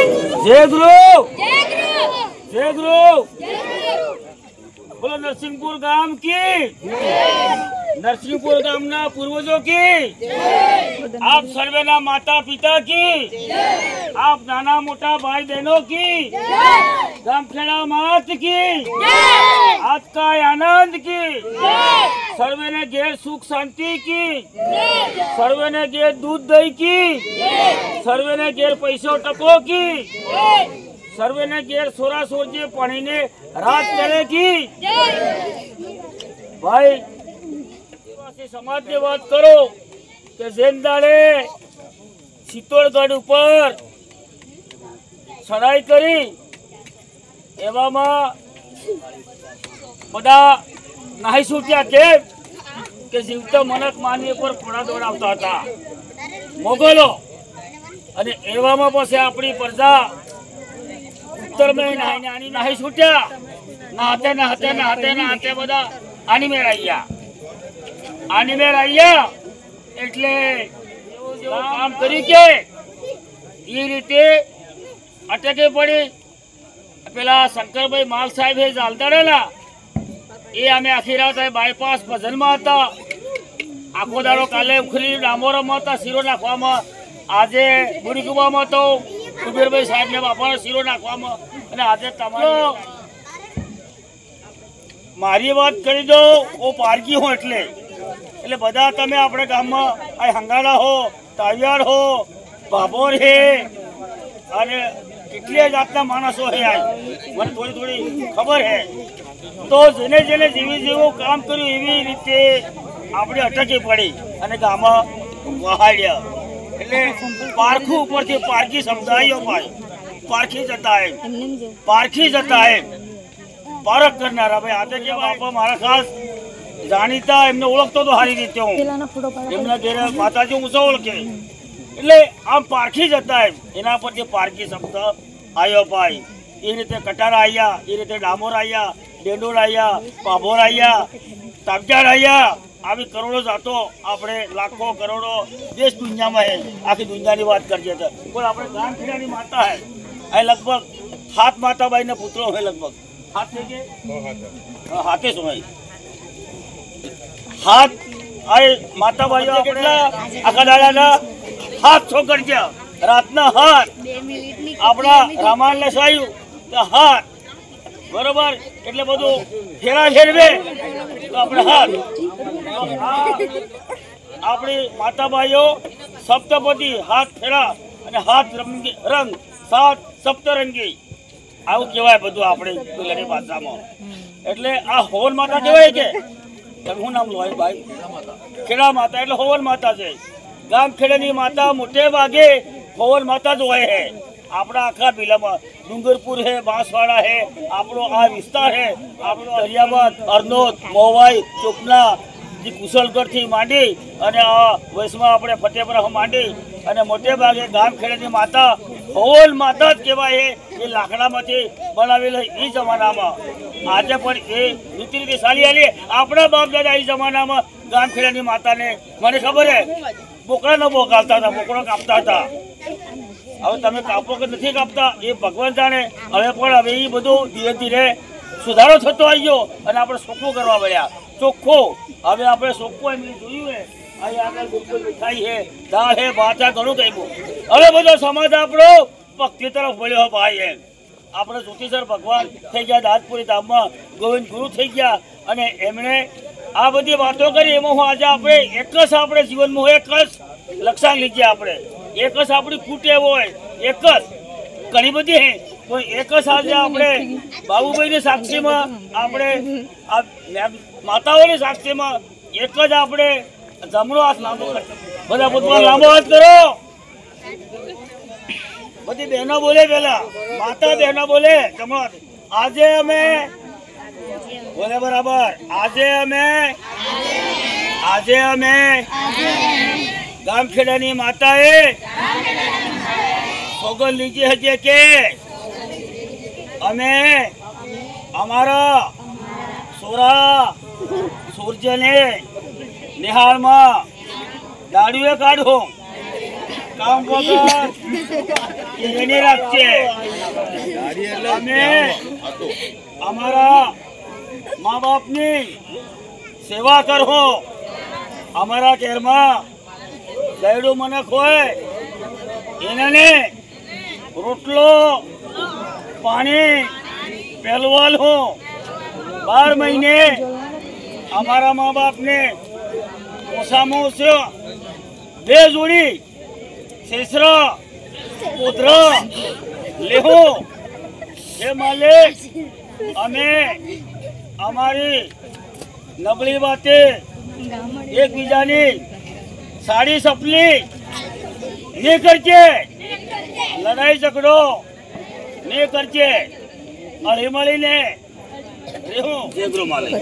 जय गुरु जय गुरु। बोलो नरसिंहपुर गाम की, नरसिंहपुर गामना पूर्वजों की, आप सर्वेना माता पिता की, आप नाना मोटा भाई बहनों की, गामखेड़ा मात की, आज का आनंद की, सर्वे ने घेर सुख शांति की, सर्वे ने घेर दूध दही की, सर्वे ने घेर पैसों टको की, सर्वे ने घेर सोरा सोरजे पानी ने रात करे की। भाई समाज की बात करो कि जेंदाड़े चित्तौड़गढ़ ऊपर चढ़ाई करी एवां बड़ा नहीं छूट्या के जीवता मनक मानी पर घोड़ा दौड़ावता था मोगलो अने एवां पाछे आपणी प्रजा उत्तर में नहीं छूट्या नहाते बधा आनी में रह्या एटले काम करी के ई रीते अटके पड़ी पेला शंकरभाई माल साहेब हे जालदाड़ेला ए अमे आखी रात बायपास भजन में था आखो दाड़ो काले उखली डामोरा में था सीरो नाखवामां आजे बुरीकुबा में तो कुबेरभाई साहेब ने बापा सीरो नाखवामां अने आजे तमारो मारी बात करी दो वो पारगी हो એટલે બધા તમે આપણે ગામમાં આ હંગાડા હો તાવિયાર હો બાબોર હે અને કેટલી જાતના માણસો હે આ મને થોડી થોડી ખબર હે તો જેને જેને જીવી જેવું કામ કર્યું એવી રીતે આપણે અટકી પડી અને ગામમાં વહાડ્યા એટલે પારખું ઉપરથી પારખી સમજાયો ભાઈ પારખી જતા હે पारक करना भाई आते के बापा मारा खास जाणीता एमने ओळखतो तो हारी रीते हूँ एमना घेरे माताजी ऊंचा ओळखे એટલે આમ પારખી જતા એના પર જે પારખી શબ્દ આવ્યો ભાઈ એ રીતે કટારા આવ્યા એ રીતે ડામોર આવ્યા ડેંડોર આવ્યા પાભોર આવ્યા તાબજાર આવ્યા આવી કરોડો જાતો આપણે લાખો કરોડો દેશ દુનિયામાં હે આખી દુનિયાની વાત કરીએ તો પણ આપણે ગામખેડાની માતા હે આ લગભગ 7 માતાબાઈના પુત્રો હે લગભગ हाथे समय हाथ आए माता भाई आखा दादा हाथ छोकर गया रातना हाथ अपना रामायण ने सायु तो हाथ बरोबर એટલે બધું ફેરા ફેરવે તો આપણે હાથ આપણી માતા ભાઈઓ સપ્તપદી હાથ ફેરા અને હાથ રંગ સાત સપ્તરંગી આવું કહેવાય બધું આપણે પેલાની ભાષામાં એટલે આ હોવન માતા કહેવાય કે શું નામ લો ભાઈ ખેડા માતા એટલે હોવન માતા છે ગામ ખેડાની માતા મોટે ભાગે હોવન માતા જ હોય છે આપણા આખા જિલ્લામાં ડુંગરપુર है बांसवाड़ा है આપણો આ વિસ્તાર है આપણો દરિયાબાદ અરનોદ મોવાઈ ચોપના જે કુશલગઢ થી માંડી અને આ વૈષ્ણવ આપણે ફતેપુરા માંડી અને મોટે ભાગે ગામ ખેડાની માતા હોવન માતા જ કહેવાય એ લાકડામાંથી બનાવેલો એ જમાનામાં આજે પણ એ રીતિ રીતિ ચાલી આલી આપણા બાપ દાદા એ જમાનામાં ગામ ખેડાની માતાને મને ખબર હે બોકડા ન બોકાવતા હતા બોકડો કાપતા હતા હવે તમે કાપો કે નથી કાપતા એ ભગવાન જાણે હવે એ બધું ધીરે ધીરે સુધારો થતો આવ્યો અને આપણે ચોખ્ખું કરવા પડ્યા ચોખ્ખો હવે આપણે ચોખ્ખું એમ જોયું હે અહીં આગળ બિલકુલ મીઠાઈ હે દાળ હે ભાત હે ઘણું કહ્યું હવે બધો સમાજ આપણો ભક્તિ તરફ વળ્યો ભાઈ એમ આપણે જ્યોતિષર ભગવાન થઈ ગયા દાંતપુરી ધામમાં ગોવિંદ ગુરુ થઈ ગયા અને એમણે આ બધી વાતો કરી એમાં હું આજે આપણે એક જ આપણે જીવનમાં એક જ લક્ષણ લીધે આપણે એક જ આપણી ખૂટે હોય એક જ ઘણી બધી હે કોઈ એક જ આજે આપણે બાબુભાઈની સાક્ષીમાં આપણે માતાઓની સાક્ષીમાં એક જ આપણે જમણો હાથ લાંબો કરજો બધા પોતાનો લાંબો હાથ કરો બધી બહેનો બોલે પેલા માતા બહેનો બોલે જમણો હાથ આજે અમે બોલે બરાબર આજે અમે ગામખેડાની માતાએ સોગંદ લીધી હતી કે અમે અમારા સોરા सूर्य ने निहाल में दाड़ियों काढ़ो કામ વગર એને રાખજે. અમે અમારા મા બાપની સેવા કરો. અમારા ઘેરમાં ગયડું મને ખોય એને રોટલો પાણી પહેલવાલ હો. 12 મહિને અમારા મા બાપને ઓછામાં ઓછો 2 જોડી શેષરા પુત્ર લેહો. હે માલિક, અમે અમારી નબળી વાતે એકબીજાની સાડી સપલી નહીં કરજે. લડાઈ ઝઘડો નહીં કરજે. હળી મળીને રહેવું. જય ગુરુ માલિક.